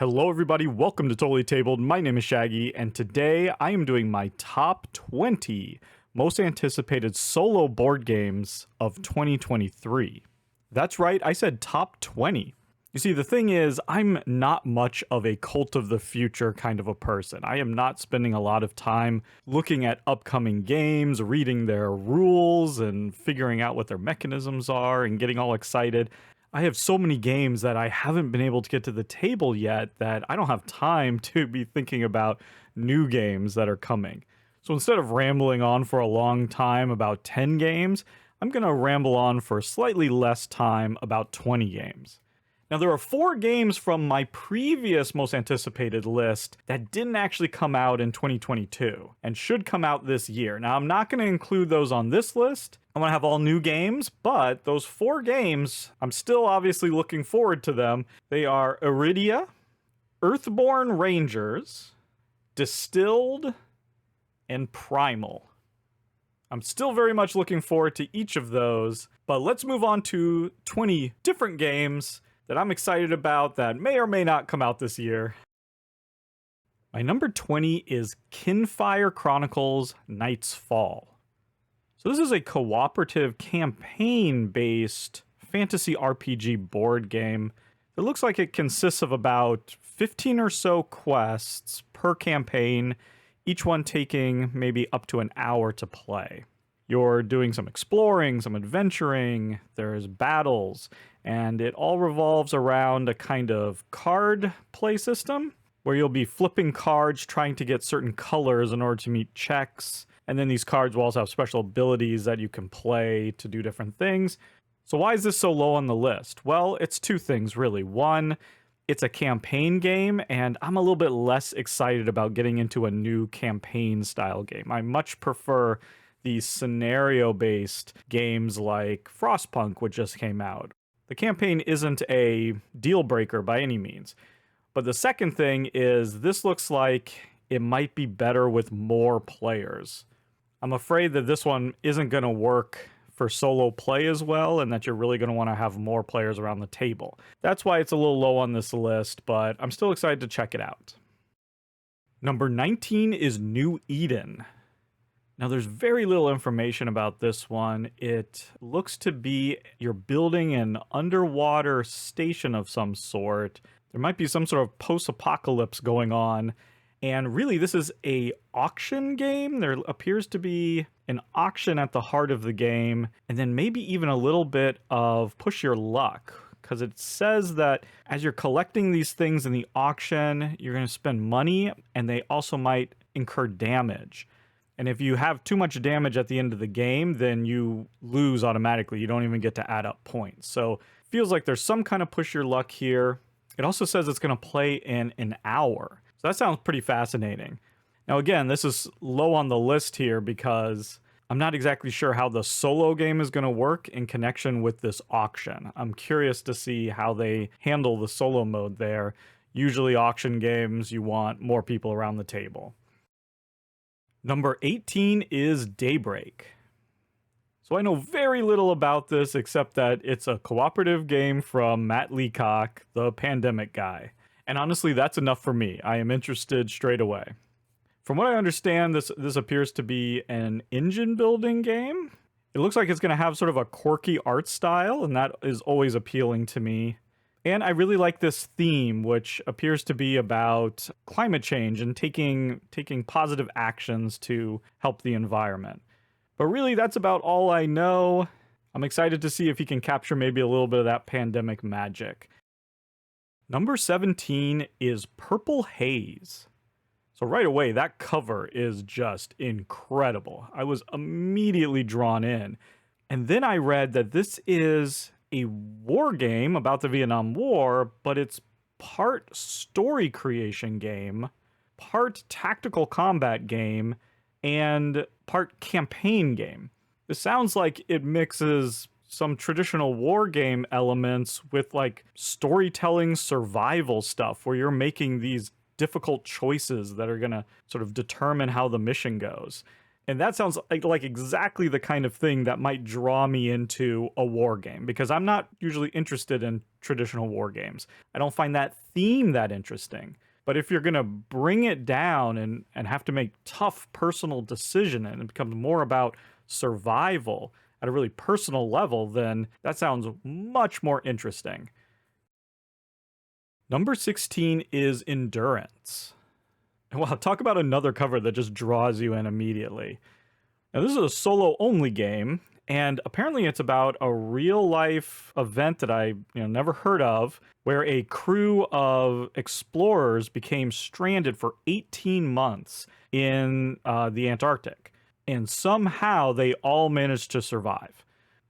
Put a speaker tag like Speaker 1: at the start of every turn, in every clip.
Speaker 1: Hello everybody, welcome to Totally Tabled. My name is Shaggy, and today I am doing my top 20 most anticipated solo board games of 2023. That's right, I said top 20. You see, the thing is, I'm not much of a cult of the future kind of a person. I am not spending a lot of time looking at upcoming games, reading their rules, and figuring out what their mechanisms are, and getting all excited. I have so many games that I haven't been able to get to the table yet that I don't have time to be thinking about new games that are coming. So instead of rambling on for a long time about 10 games, I'm going to ramble on for slightly less time about 20 games. Now, there are 4 games from my previous most anticipated list that didn't actually come out in 2022 and should come out this year. Now, I'm not going to include those on this list. I'm going to have all new games, but those 4 games, I'm still obviously looking forward to them. They are Iridia, Earthborn Rangers, Distilled, and Primal. I'm still very much looking forward to each of those, but let's move on to 20 different games that I'm excited about that may or may not come out this year. My number 20 is Kinfire Chronicles Night's Fall. So this is a cooperative campaign-based fantasy RPG board game. It looks like it consists of about 15 or so quests per campaign, each one taking maybe up to an hour to play. You're doing some exploring, some adventuring, there's battles, and it all revolves around a kind of card play system where you'll be flipping cards trying to get certain colors in order to meet checks. And then these cards will also have special abilities that you can play to do different things. So why is this so low on the list? Well, it's 2 things really. One, it's a campaign game, and I'm a little bit less excited about getting into a new campaign style game. I much prefer these scenario-based games like Frostpunk, which just came out. The campaign isn't a deal breaker by any means. But the second thing is this looks like it might be better with more players. I'm afraid that this one isn't going to work for solo play as well, and that you're really going to want to have more players around the table. That's why it's a little low on this list, but I'm still excited to check it out. Number 19 is New Eden. Now, there's very little information about this one. It looks to be you're building an underwater station of some sort. There might be some sort of post-apocalypse going on. And really, this is an auction game. There appears to be an auction at the heart of the game, and then maybe even a little bit of push your luck. Because it says that as you're collecting these things in the auction, you're going to spend money, and they also might incur damage. And if you have too much damage at the end of the game, then you lose automatically. You don't even get to add up points. So it feels like there's some kind of push your luck here. It also says it's going to play in an hour. So that sounds pretty fascinating. Now, again, this is low on the list here because I'm not exactly sure how the solo game is going to work in connection with this auction. I'm curious to see how they handle the solo mode there. Usually auction games, you want more people around the table. Number 18 is Daybreak. So I know very little about this except that it's a cooperative game from Matt Leacock, the pandemic guy. And honestly, that's enough for me. I am interested straight away. From what I understand, this appears to be an engine building game. It looks like it's going to have sort of a quirky art style, and that is always appealing to me. And I really like this theme, which appears to be about climate change and taking positive actions to help the environment. But really, that's about all I know. I'm excited to see if he can capture maybe a little bit of that pandemic magic. Number 17 is Purple Haze. So right away, that cover is just incredible. I was immediately drawn in. And then I read that this is a war game about the Vietnam War, but it's part story creation game, part tactical combat game, and part campaign game. This sounds like it mixes some traditional war game elements with like storytelling survival stuff where you're making these difficult choices that are going to sort of determine how the mission goes. And that sounds like exactly the kind of thing that might draw me into a war game, because I'm not usually interested in traditional war games. I don't find that theme that interesting. But if you're going to bring it down and have to make tough personal decisions and it becomes more about survival at a really personal level, then that sounds much more interesting. Number 16 is Endurance. Wow, talk about another cover that just draws you in immediately. Now, this is a solo-only game, and apparently it's about a real-life event that I never heard of, where a crew of explorers became stranded for 18 months in the Antarctic. And somehow they all managed to survive.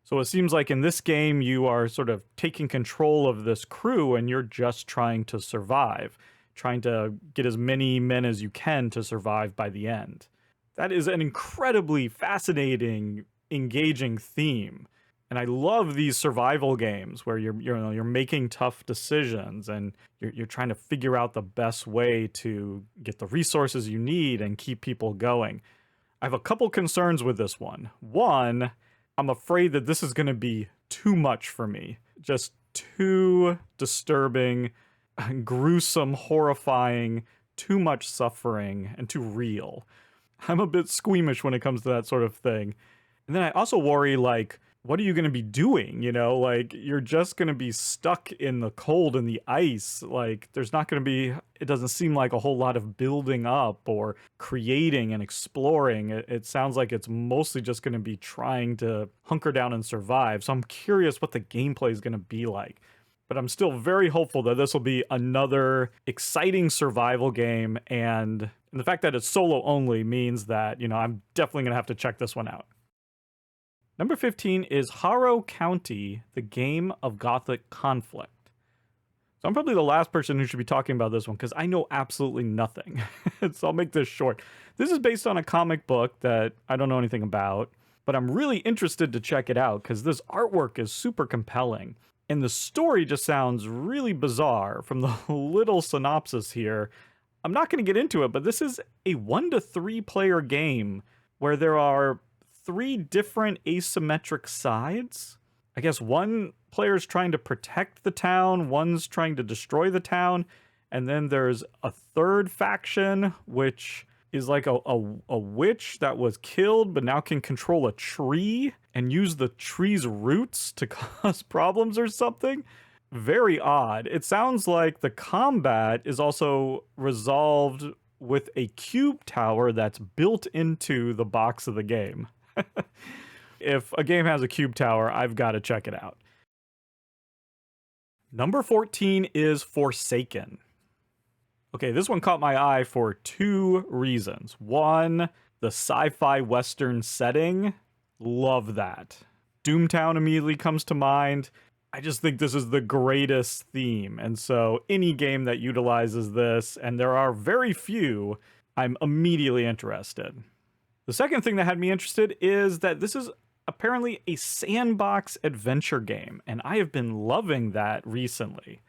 Speaker 1: So it seems like in this game, you are sort of taking control of this crew and you're just trying to survive, trying to get as many men as you can to survive by the end. That is an incredibly fascinating, engaging theme. And I love these survival games where you're making tough decisions and you're trying to figure out the best way to get the resources you need and keep people going. I have a couple concerns with this one. One, I'm afraid that this is going to be too much for me. Just too disturbing, gruesome, horrifying, too much suffering, and too real. I'm a bit squeamish when it comes to that sort of thing. And then I also worry, like, what are you going to be doing? Like, you're just going to be stuck in the cold and the ice. Like, there's not going to be, it doesn't seem like a whole lot of building up or creating and exploring. It sounds like it's mostly just going to be trying to hunker down and survive. So I'm curious what the gameplay is going to be like. But I'm still very hopeful that this will be another exciting survival game. And the fact that it's solo only means that, I'm definitely going to have to check this one out. Number 15 is Harrow County, the Game of Gothic Conflict. So I'm probably the last person who should be talking about this one because I know absolutely nothing. So I'll make this short. This is based on a comic book that I don't know anything about, but I'm really interested to check it out because this artwork is super compelling. And the story just sounds really bizarre from the little synopsis here. I'm not going to get into it, but this is a 1 to 3 player game where there are 3 different asymmetric sides. I guess one player's trying to protect the town, one's trying to destroy the town, and then there's a third faction, which is like a witch that was killed but now can control a tree and use the tree's roots to cause problems or something. Very odd. It sounds like the combat is also resolved with a cube tower that's built into the box of the game. If a game has a cube tower, I've got to check it out. Number 14 is Forsaken. Okay, this one caught my eye for 2 reasons. One, the sci-fi western setting. Love that. Doomtown immediately comes to mind. I just think this is the greatest theme. And so any game that utilizes this, and there are very few, I'm immediately interested. The second thing that had me interested is that this is apparently a sandbox adventure game, and I have been loving that recently.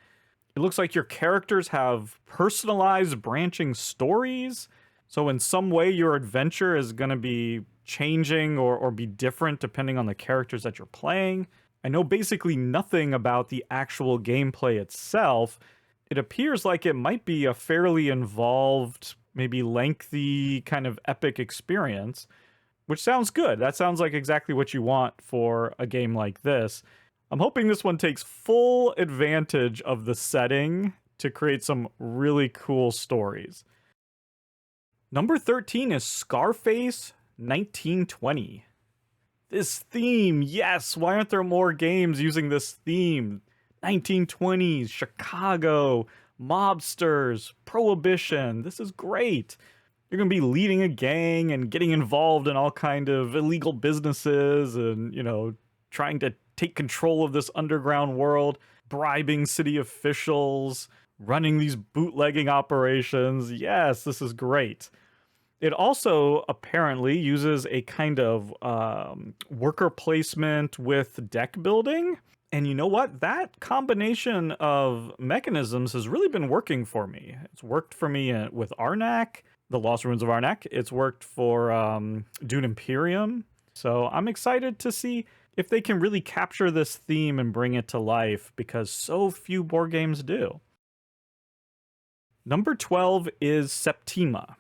Speaker 1: It looks like your characters have personalized branching stories, so in some way your adventure is going to be changing or be different depending on the characters that you're playing. I know basically nothing about the actual gameplay itself. It appears like it might be a fairly involved, maybe lengthy kind of epic experience, which sounds good. That sounds like exactly what you want for a game like this. I'm hoping this one takes full advantage of the setting to create some really cool stories. Number 13 is Scarface 1920. This theme, yes, why aren't there more games using this theme? 1920s, Chicago, mobsters, prohibition. This is great. You're going to be leading a gang and getting involved in all kind of illegal businesses and, trying to take control of this underground world, bribing city officials, running these bootlegging operations. Yes, this is great. It also apparently uses a kind of worker placement with deck building. And you know what? That combination of mechanisms has really been working for me. It's worked for me with Arnak, the Lost Ruins of Arnak. It's worked for Dune Imperium. So I'm excited to see if they can really capture this theme and bring it to life, because so few board games do. Number 12 is Septima.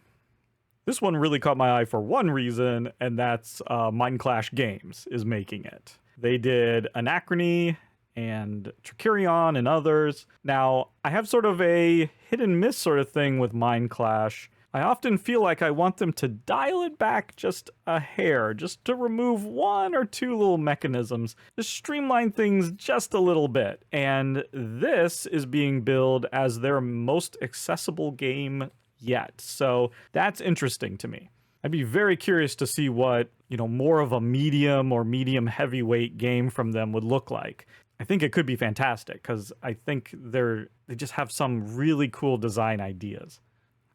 Speaker 1: This one really caught my eye for one reason, and that's Mind Clash Games is making it. They did Anachrony and Tricerion and others. Now, I have sort of a hit and miss sort of thing with Mind Clash. I often feel like I want them to dial it back just a hair, just to remove one or two little mechanisms, to streamline things just a little bit. And this is being billed as their most accessible game yet. So that's interesting to me. I'd be very curious to see what, more of a medium or medium heavyweight game from them would look like. I think it could be fantastic because I think they just have some really cool design ideas.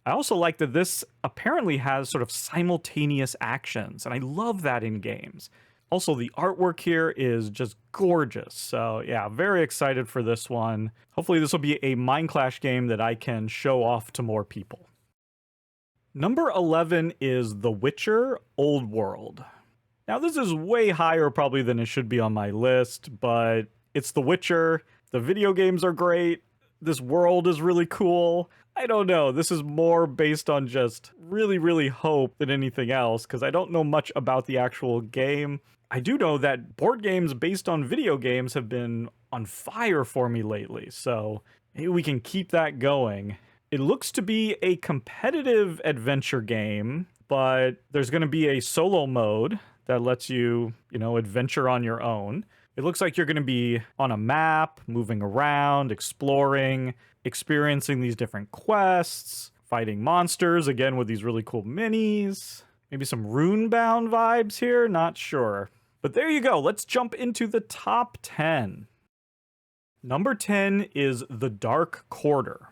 Speaker 1: I also like that this apparently has sort of simultaneous actions, and I love that in games. Also, the artwork here is just gorgeous. So yeah, very excited for this one. Hopefully this will be a Mind Clash game that I can show off to more people. Number 11 is The Witcher Old World. Now this is way higher probably than it should be on my list, but it's The Witcher. The video games are great. This world is really cool. I don't know. This is more based on just really, really hope than anything else, because I don't know much about the actual game. I do know that board games based on video games have been on fire for me lately, so maybe we can keep that going. It looks to be a competitive adventure game, but there's going to be a solo mode that lets you, adventure on your own. It looks like you're going to be on a map, moving around, exploring, experiencing these different quests, fighting monsters, again with these really cool minis. Maybe some Runebound vibes here, not sure. But there you go, let's jump into the top 10. Number 10 is The Dark Quarter.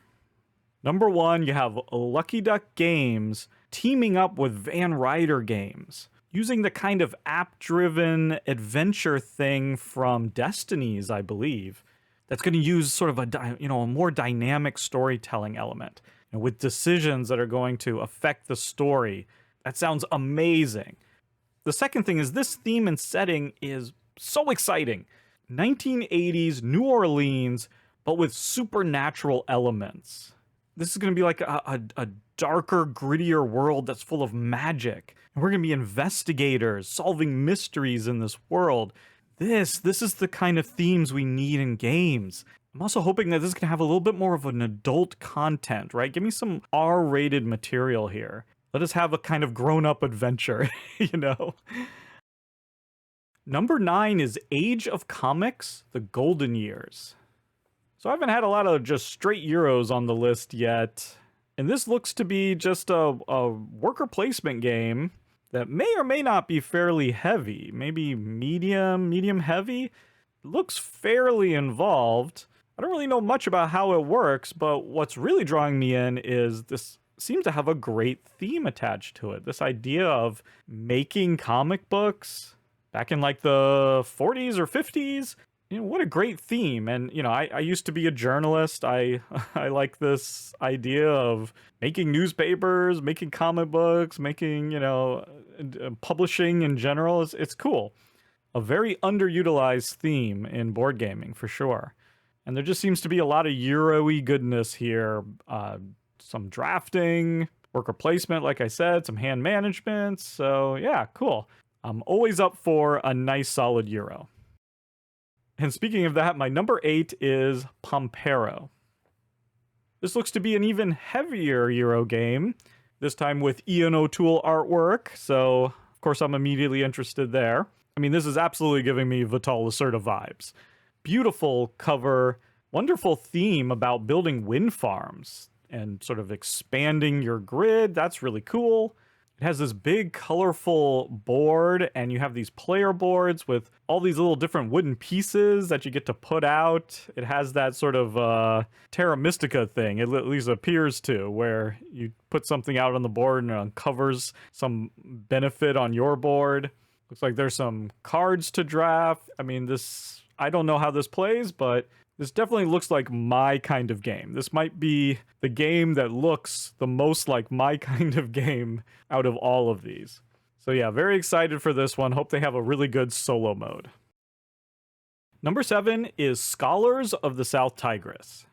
Speaker 1: Number 1, you have Lucky Duck Games teaming up with Van Ryder Games, using the kind of app-driven adventure thing from Destinies, I believe, that's going to use sort of a more dynamic storytelling element, with decisions that are going to affect the story. That sounds amazing. The second thing is this theme and setting is so exciting. 1980s New Orleans, but with supernatural elements. This is going to be like a darker, grittier world that's full of magic. And we're going to be investigators, solving mysteries in this world. This is the kind of themes we need in games. I'm also hoping that this is going to have a little bit more of an adult content, right? Give me some R-rated material here. Let us have a kind of grown-up adventure, Number 9 is Age of Comics, The Golden Years. So I haven't had a lot of just straight Euros on the list yet. And this looks to be just a worker placement game that may or may not be fairly heavy. Maybe medium heavy. It looks fairly involved. I don't really know much about how it works, but what's really drawing me in is this seems to have a great theme attached to it. This idea of making comic books back in like the 40s or 50s. What a great theme. And, I used to be a journalist. I like this idea of making newspapers, making comic books, making, publishing in general. It's cool. A very underutilized theme in board gaming, for sure. And there just seems to be a lot of Euro-y goodness here. Some drafting, worker placement, like I said, some hand management. So, yeah, cool. I'm always up for a nice, solid Euro. And speaking of that, my number 8 is Pampero. This looks to be an even heavier Euro game, this time with Ian O'Toole artwork, so of course I'm immediately interested there. I mean, this is absolutely giving me Vital Lacerda vibes. Beautiful cover, wonderful theme about building wind farms and sort of expanding your grid. That's really cool. It has this big colorful board, and you have these player boards with all these little different wooden pieces that you get to put out. It has that sort of Terra Mystica thing, it at least appears to, where you put something out on the board and it uncovers some benefit on your board. Looks like there's some cards to draft. I mean, I don't know how this plays, but this definitely looks like my kind of game. This might be the game that looks the most like my kind of game out of all of these. So yeah, very excited for this one. Hope they have a really good solo mode. Number 7 is Scholars of the South Tigris.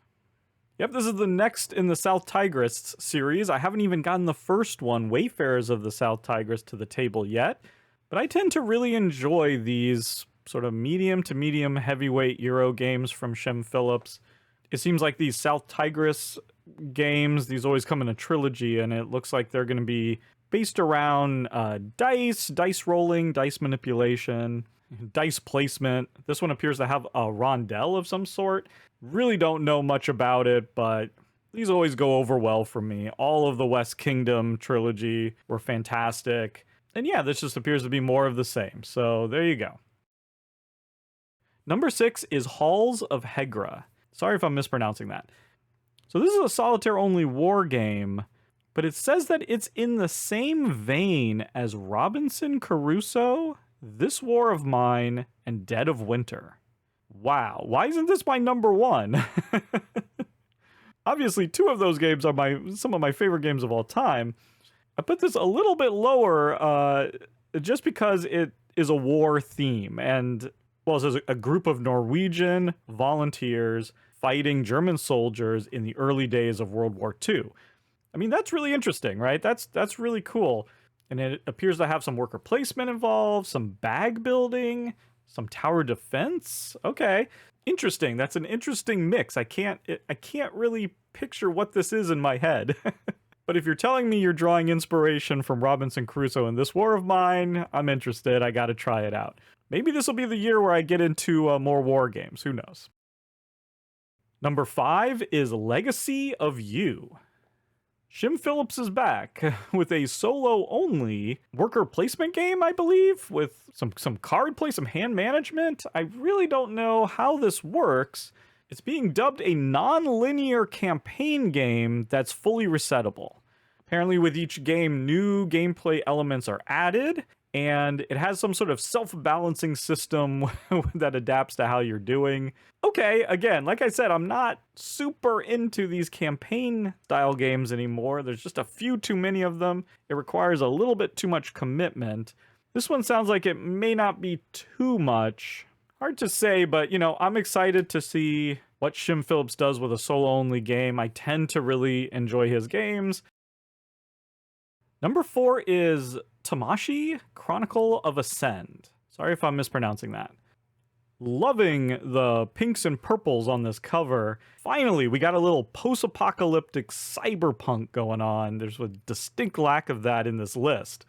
Speaker 1: Yep, this is the next in the South Tigris series. I haven't even gotten the first one, Wayfarers of the South Tigris, to the table yet, but I tend to really enjoy these sort of medium to medium heavyweight Euro games from Shem Phillips. It seems like these South Tigris games, these always come in a trilogy, and it looks like they're going to be based around dice rolling, dice manipulation, dice placement. This one appears to have a rondelle of some sort. Really don't know much about it, but these always go over well for me. All of the West Kingdom trilogy were fantastic. And yeah, this just appears to be more of the same. So there you go. Number 6 is Halls of Hegra. Sorry if I'm mispronouncing that. So this is a solitaire-only war game, but it says that it's in the same vein as Robinson Crusoe, This War of Mine, and Dead of Winter. Wow, why isn't this my number 1? Obviously, 2 of those games are some of my favorite games of all time. I put this a little bit lower just because it is a war theme, and well, it says a group of Norwegian volunteers fighting German soldiers in the early days of World War II. I mean, that's really interesting, right? That's really cool. And it appears to have some worker placement involved, some bag building, some tower defense. Okay, interesting. That's an interesting mix. I can't really picture what this is in my head. But if you're telling me you're drawing inspiration from Robinson Crusoe and This War of Mine, I'm interested. I got to try it out. Maybe this will be the year where I get into more war games. Who knows? Number 5 is Legacy of You. Shem Phillips is back with a solo-only worker placement game, I believe, with some card play, some hand management. I really don't know how this works. It's being dubbed a non-linear campaign game that's fully resettable. Apparently with each game, new gameplay elements are added, and it has some sort of self-balancing system that adapts to how you're doing. Okay, again, like I said, I'm not super into these campaign-style games anymore. There's just a few too many of them. It requires a little bit too much commitment. This one sounds like it may not be too much. Hard to say, but, you know, I'm excited to see what Shem Phillips does with a solo-only game. I tend to really enjoy his games. Number 4 is Tamashii, Chronicle of Ascend. Sorry if I'm mispronouncing that. Loving the pinks and purples on this cover. Finally, we got a little post-apocalyptic cyberpunk going on. There's a distinct lack of that in this list.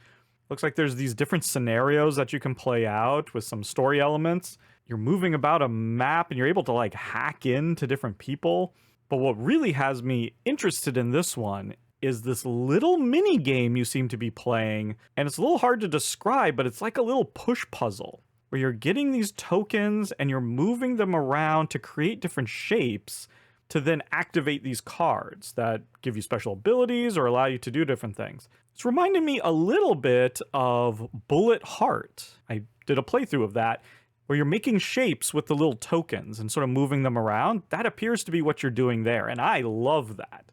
Speaker 1: Looks like there's these different scenarios that you can play out with some story elements. You're moving about a map and you're able to like hack into different people. But what really has me interested in this one is this little mini game you seem to be playing, and it's a little hard to describe, but it's like a little push puzzle where you're getting these tokens and you're moving them around to create different shapes to then activate these cards that give you special abilities or allow you to do different things. It's reminding me a little bit of Bullet Heart. I did a playthrough of that where you're making shapes with the little tokens and sort of moving them around. That appears to be what you're doing there, and I love that.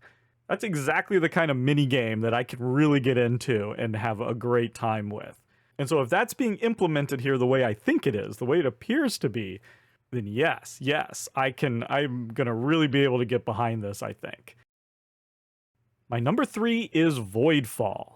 Speaker 1: That's exactly the kind of mini game that I can really get into and have a great time with. And so if that's being implemented here the way I think it is, the way it appears to be, then yes, I'm going to really be able to get behind this, I think. My number 3 is Voidfall.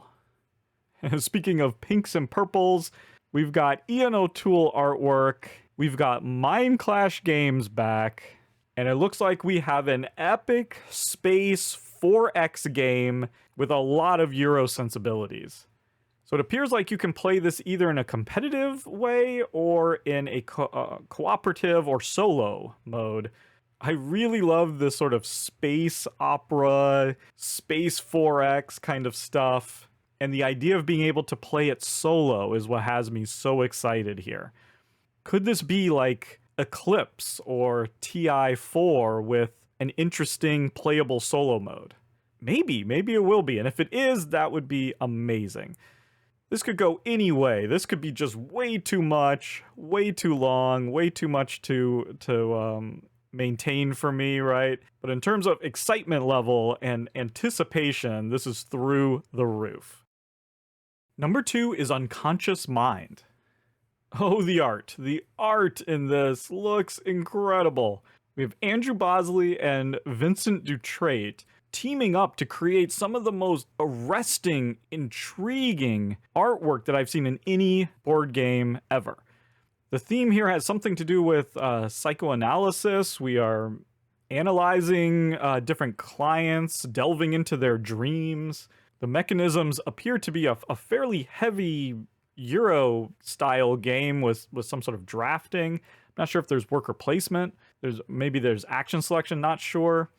Speaker 1: Speaking of pinks and purples, we've got Ian O'Toole artwork, we've got Mind Clash Games back, and it looks like we have an epic space 4X game with a lot of Euro sensibilities. So it appears like you can play this either in a competitive way or in a cooperative or solo mode. I really love this sort of space opera, space 4X kind of stuff. And the idea of being able to play it solo is what has me so excited here. Could this be like Eclipse or TI4 with an interesting playable solo mode? Maybe it will be. And if it is, that would be amazing. This could go any way. This could be just way too much, way too long, way too much to maintain for me, right? But in terms of excitement level and anticipation, this is through the roof. Number 2 is Unconscious Mind. Oh, the art. The art in this looks incredible. We have Andrew Bosley and Vincent Dutrait teaming up to create some of the most arresting, intriguing artwork that I've seen in any board game ever. The theme here has something to do with psychoanalysis. We are analyzing different clients, delving into their dreams. The mechanisms appear to be a fairly heavy Euro-style game with some sort of drafting. I'm not sure if there's worker placement. Maybe there's action selection, not sure.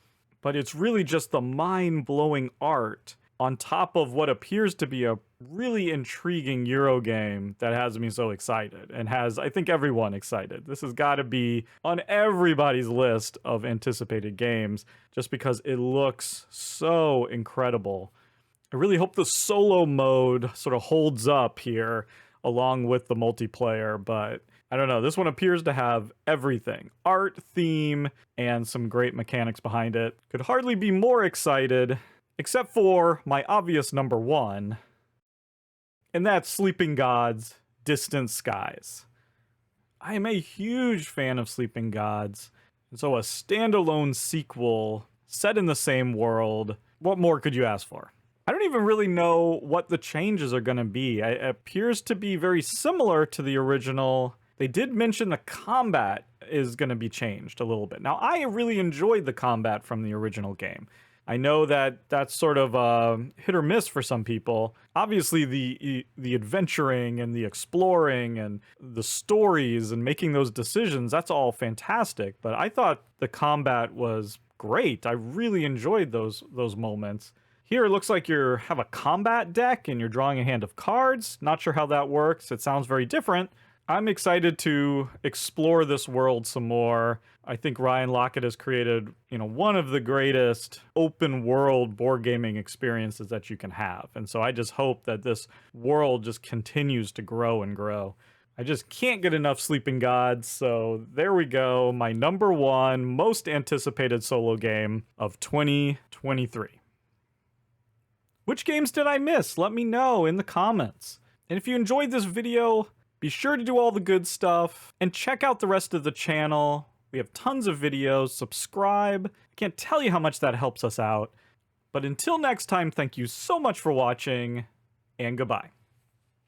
Speaker 1: But it's really just the mind-blowing art on top of what appears to be a really intriguing Euro game that has me so excited and has, I think, everyone excited. This has got to be on everybody's list of anticipated games just because it looks so incredible. I really hope the solo mode sort of holds up here along with the multiplayer, but I don't know. This one appears to have everything. Art, theme, and some great mechanics behind it. Could hardly be more excited, except for my obvious number one, and that's Sleeping Gods: Distant Skies. I am a huge fan of Sleeping Gods, and so a standalone sequel set in the same world, what more could you ask for? I don't even really know what the changes are going to be. It appears to be very similar to the original. They did mention the combat is going to be changed a little bit. Now, I really enjoyed the combat from the original game. I know that that's sort of hit or miss for some people. Obviously, the adventuring and the exploring and the stories and making those decisions, that's all fantastic. But I thought the combat was great. I really enjoyed those moments. Here, it looks like you have a combat deck and you're drawing a hand of cards. Not sure how that works. It sounds very different. I'm excited to explore this world some more. I think Ryan Lockett has created, one of the greatest open world board gaming experiences that you can have. And so I just hope that this world just continues to grow and grow. I just can't get enough Sleeping Gods, so there we go. My number one most anticipated solo game of 2023. Which games did I miss? Let me know in the comments. And if you enjoyed this video, be sure to do all the good stuff and check out the rest of the channel. We have tons of videos. Subscribe. I can't tell you how much that helps us out. But until next time, thank you so much for watching, and goodbye.